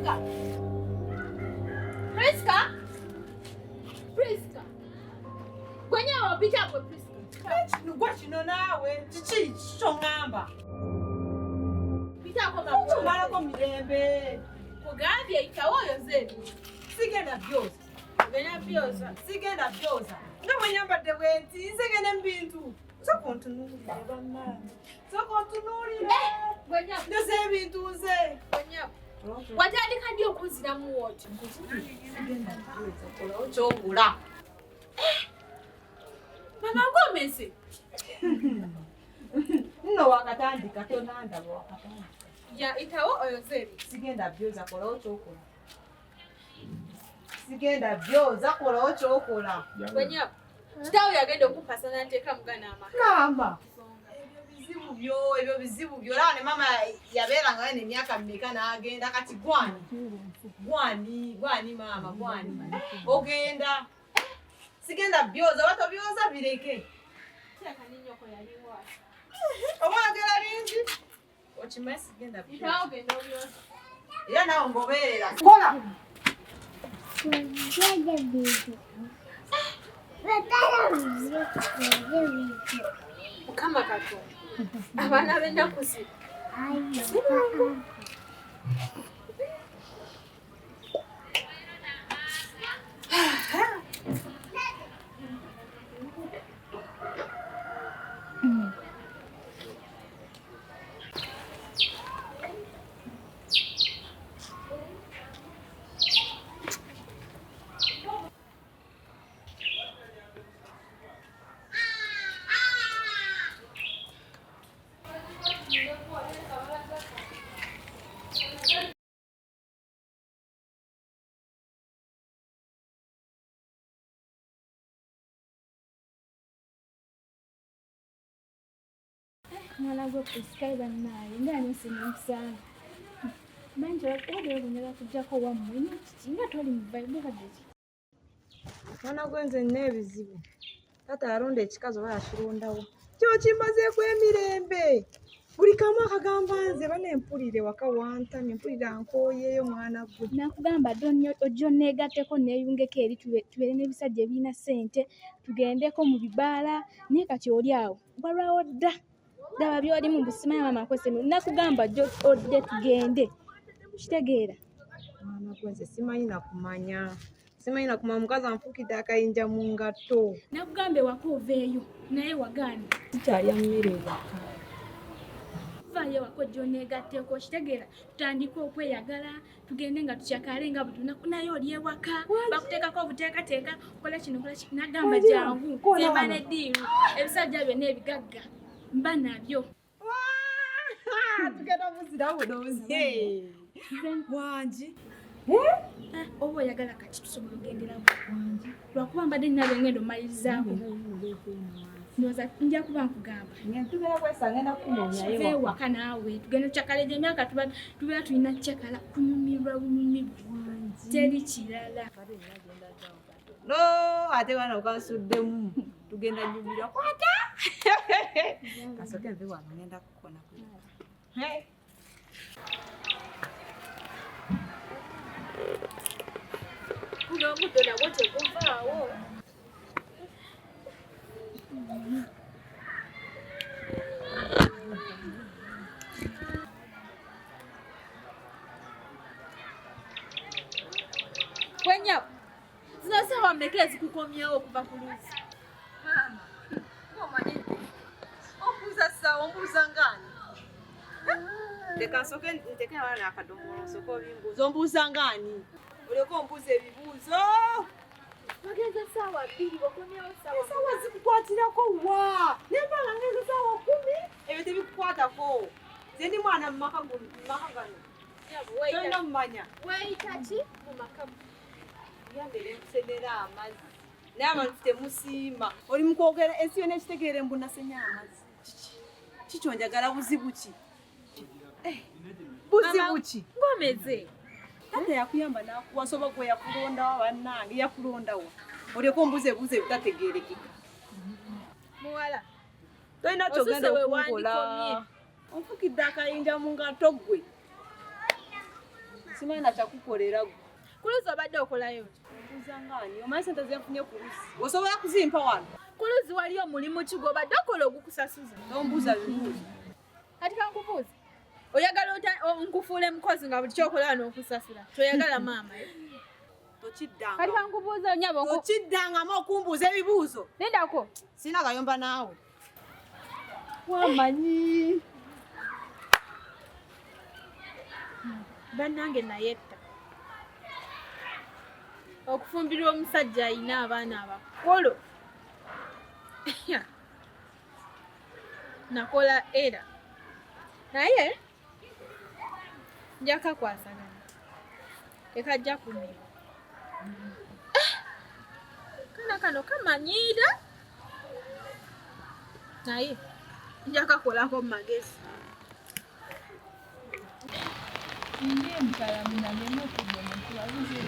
Priska. Priska. Priska. Kwenye wapita kwa Priska. Nugwa chino nawe. Chichi chongamba. Pita kwa mabuwa. Chumala kwa mirembe. Kugambye itawoyo zetu. Sigenda byoza. Ganya byoza. Sigenda byoza. Nga mwenyambadde bwenti nsegene mbintu. Sokontunulira bamma. Sokontunulira. Gwenya. Ndoze ebintu nze. Gwenya. Watandika ddi okuziramu woti? Sigenda byoza kola okyogula. Mama ngomese. Nno wakatandika tonandaba wakatandika. Ya itawo oyo zetu. Sigenda byoza kola okyokola. Sigenda byoza kola okyokola. Gwenya. Kitawo yagenda okupasa n'ateeka mugana amaka. Kamba. Ebyo bizibu byo. Olaba ne mama yabeeranga ne emyaka mmeka n'agenda kati gwani. Gwani mama gwani. Ogenda. Sigenda byoza wato byoza bireke. Kyaka nnyoko yali wa. Omwagala lingi. Okimanyi sigenda byoza. Itawo genda obyoza. Era nawe ngobeerera. Kola. Mukama Katonda. Abaana b'ennaku zino. Mwana gwe Priska bannaye ndani simusanga. Manje wakode okunyala kujjako wammwe n'ekiki nga toli mu vibe kadeki. Mwana gwenze n'ebizibu. Tata alonda ekikazi oba yakirondawo. Kyo kimbazeeko emirembe. Buli kamu akagamba nze banempulire waka wantamye mpulira nkooyeeyo mwana gwe. Nakugamba donnyo ojjo neegatteko neeyungeko eri tubeere n'ebisajja ebirina ssente tugendeko mu bibaala naye kati oli awo balwawo dda. Daba byoli mu busimaye mama kwesemi. Nakugamba jjo odde tugende. Kitegeera. Mwana gwenze simanyi nakumanya. Simanyi nakumanya mukazi anfuukidde akayinja mu ngatto. Nakugambe waka oveeyo naye wagaana. Sikyalya mmere waka. Vaayo waka ojjo neegatteko kitegeera. Tutandike okweyagala tugende nga tukyakale nga buli lunaku naye oli ewaka. Bakuteekako obuteekateeka kola kino kola kino. Nagamba jangu semba n'eddiiru ebisajja byonna ebigagga mba nabyo. Tugenda muzira bunozi. Wangi. Oba oyagala kati tusobola ogenderamu. Lwakuba mbadde nnabe ngendo mmalirizaako. Ndowooza nja kuba nkugamba. Tugenda kwesanga ngenda kunoonyayo. Tuve waka naawe tugenda kyakala egyo emyaka tubeera tulina kyakala kunyumirwa bunyumirwa. Teri kirala. No, ate wana okansuddemu. Tugenda nyumira kwata. Kasoke nve wano ngenda kukona kuyo. Kuno omuddo nagwo teguvaawo. Gwenya, zino ssaawa mmeka ezikukomyewo okuva ku luuzi? Omanyi ombuuza ssaawa ombuuza ngaani? Leka nsoke nteeke abaana akadomola nsooke obimbuuza. Ombuuza ngaani? Olyoke ombuuza ebibuuzo. Bagenza ssaawa 2 okomyewo ssaawa. Ssaawa zikukwatirako wa? Nemba nga ngenza ssaawa 10. Ebyo tebikukwatako. Nze ndi mwana mu maka gano. Tolina mumanya. Weyita ki mu maka? Yambere nkusenera amazzi. Naye abantu temusiima. Oli mu kwogera ensi yonna ekitegeere mbu nasenya amazzi. Kiki onjagala buzibu ki? Buzibu ki? Ngomeze. Tata yakuyamba nakuwa soba gwe yakulondawo bannange yakulondawo. Olyoke ombuuzebuuze ebitategeerekeka. Muwala. Tolina kyogenda okunkola. Onfukidde akayinja mu ngatto ggwe. Simanyi nakyakukolera gwe. Kuluzi obadde okolayo. Mbuuza ng'ani? Omanyi ssente ze nfunye ku luzi. Osobola kuzimpa wano? Kuluzi wali omulimu ki gw'obadde okola ogukusasuza? Tombuuza bibuuzo. Kati kankubuuza. Oyagala nkufuule mukozi nga buli kyokola n'okusasula. Toyagala maama. Tokiddanga. Kati kankubuuza nyabo. Tokiddangamu okumbuuza ebibuuzo. Nendako. Sina kayomba naawe. Wamanyi. Bannange nayetta. Okufumbirwa omusajja alina abaana abakulu. Nakola era. Naye njaka kwasagana. Tekajja kumira. Kano kamanyiira. Naye njaka kolako magezi. Ndiye mtaalamu na neno kubwa mtu avuze.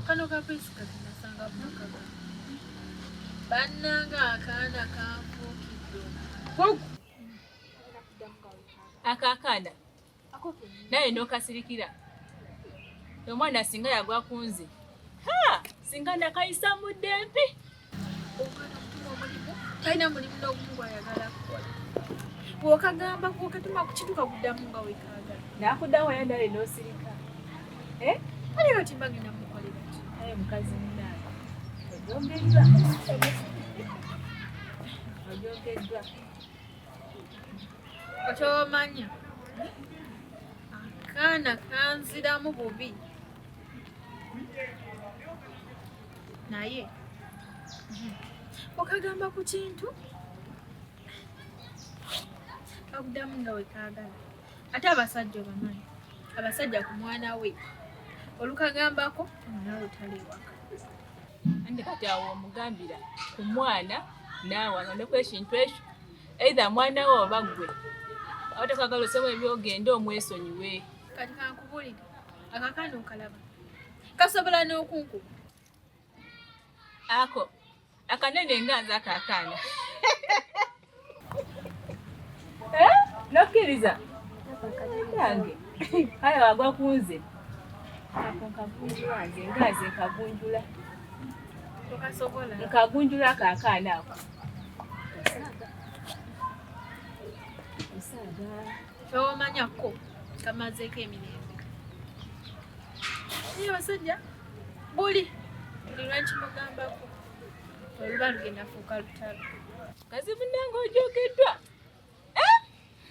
Kano kapesi katinasanga mukaba. Bannanga akaana kafuukidde. Akakanda naye n'okasirikira omwana singa yagwa ku nze singa nakayisa mu ddempi talina mulimu n'ogumu gw'ayagala kukola. Bw'okagamba bw'okatuma ku kintu kaguddamu nga weekaagala. nakuddawo ya naye n'osirika Kale oti mbagenda mukolera ki? naye mukazi munaawe ojongeddwa ojongeddwa Okyomanya akaana kanziramu bubi naye okagamba ku kintu kaguddamu nga wekaagala. Ate abasajja obamanyi, abasajja ku mwana we olukagambako nawe otaliwaka. andi kati awo omugambira ku mwana naawe agandeku ekintu ekyo either mwana we oba ggwe abatakagala osemu ebyogenda omwesonyiwe. Kati kankubulire akakaana okalaba kasobola n'okunkuba. Ako akanene nga nze akaakaana nokkiriza yange kale wagwa ku nze ako nkavunjula nze nga nze nkagunjula Tokasobola. nkagunjula akaakaana ako Kyomanyako kamazeeko emirembe. Naye abasajja buli lwekimugambako oluba lugenda fuuka lutalo. kazibu nange ojogeddwa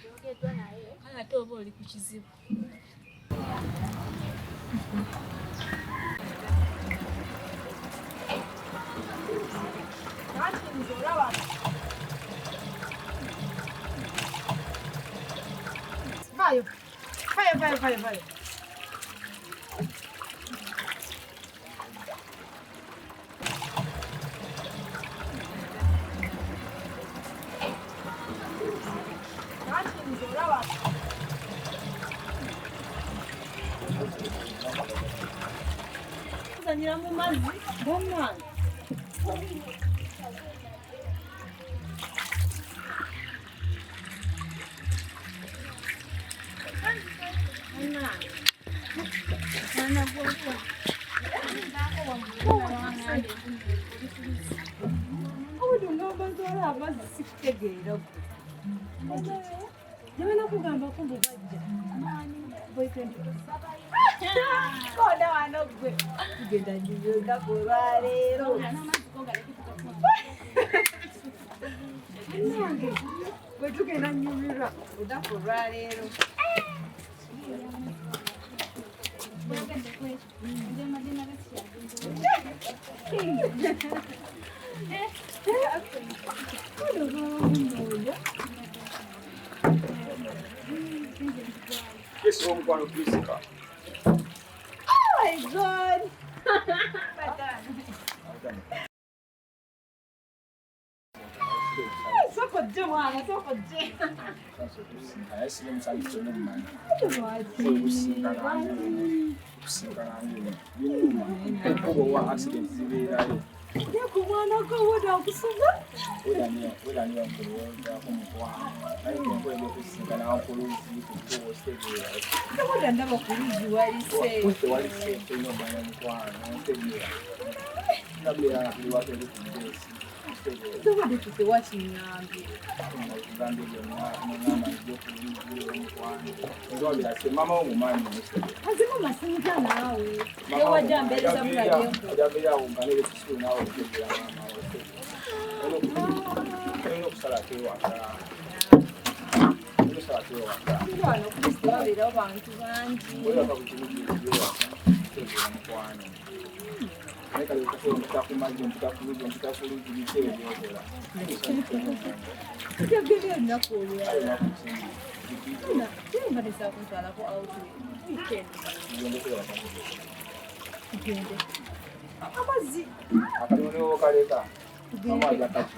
Yogeddwa naye kale ate oba oli ku kizibu. Vayo. Kuzanyira mu mazzi bannange. Yes, home one of this. Oh my God! Soko Ojje mwana soko ojje. Ayasile msalicho n'omwana. Kusinkana ngene. Kuba wa accident zibeerayo. Yako mwana ko woda okusunga? Wedani wankulowooza kumukwano. Naye nkwege kusinkana wankuluzi kutuwo sitegeera. Woda ndaba kuluzi walise. Kutte walise n'omwana mukwano sitegeera. Nabeera kuliwako ebikuddeesi. Tubadde tutewa kinyambi. Uganda n'omwana egy'okuluzi omukwano. Nzwabira mama w'omumanyi musitegeera. Azimu masinga naawe. Yewajja mbeereza bulabyenko. Ajabeera awo nga n'ebikisiru naawe otegeera maama we. Olina okusala kewaka. Okusala kewaka. Wano Kristo babeerawo bantu bangi. Olaka buli kimu kyewaka. Tegeera mukwano. Naye kale okusobola omutakumajja omutakuluzi omutakuluzi biki ebyokola. Tujaggera ennaku olwala. Alina kusinga. Tuyinza nesa kuntwalako out weekend. Tugende. Amazzi. Akalimu ne wokaleka. Mama ajja kati.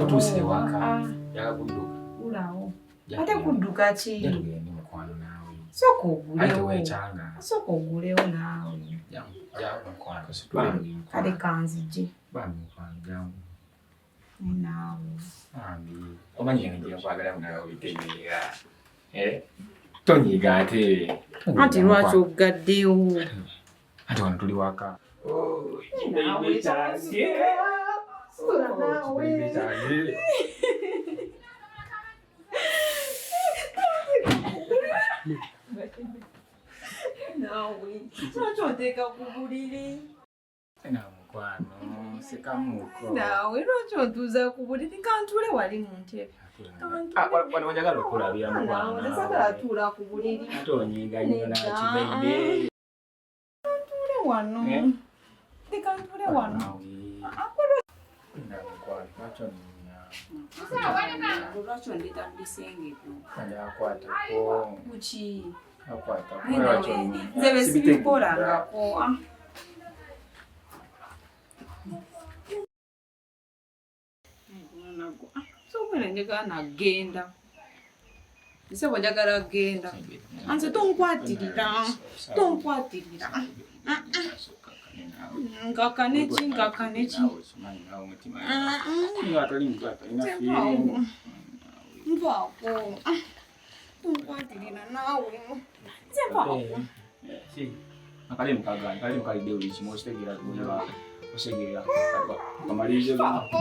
Otuuse waka yakudduka. Ulawo. Ate kudduka ki? Yatugenda mukwano naawe. Sooka ogulewo. Ate weekyanga. Sooka ogulewo naawe. Jangu mukwano situlemu. Kale kanzije. Bambi mukwano jangu. Naawe. Bambi. Omanyi ngira kwagala naawe obitegeera. Tonyiga ate. Anti lwaki ogaddewo? Ate wano tuli waka. Naawe kyange. Sula naawe. Naawe. Lwaki oteeka ku buliri? Mukwano sekamuuko. Naawe lwaki ontuuza ku buliri? Kantule wali mu ntebe. Wano njagala okulabira mukwano. Naawe nasagala tuula ku buliri. Ate onyiga nnyo nakibaide. Kantule wano. Kantule wano. Lwaki ondeta mu bisenge? Kanja akwatako. Muki? Nze besibikoolangako. Sobwera njagala nagenda. Nsebo njagala genda. Anze tonkwatirira. Tonkwatirira. Nkakaneki. Nvaako. Tonkwatirira naawe. Nvaako. Akalyemu kagani, akalyemu kalidde buli kimu okitegera tuliba osegerera kamalirize Nvaako.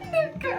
Ndeke.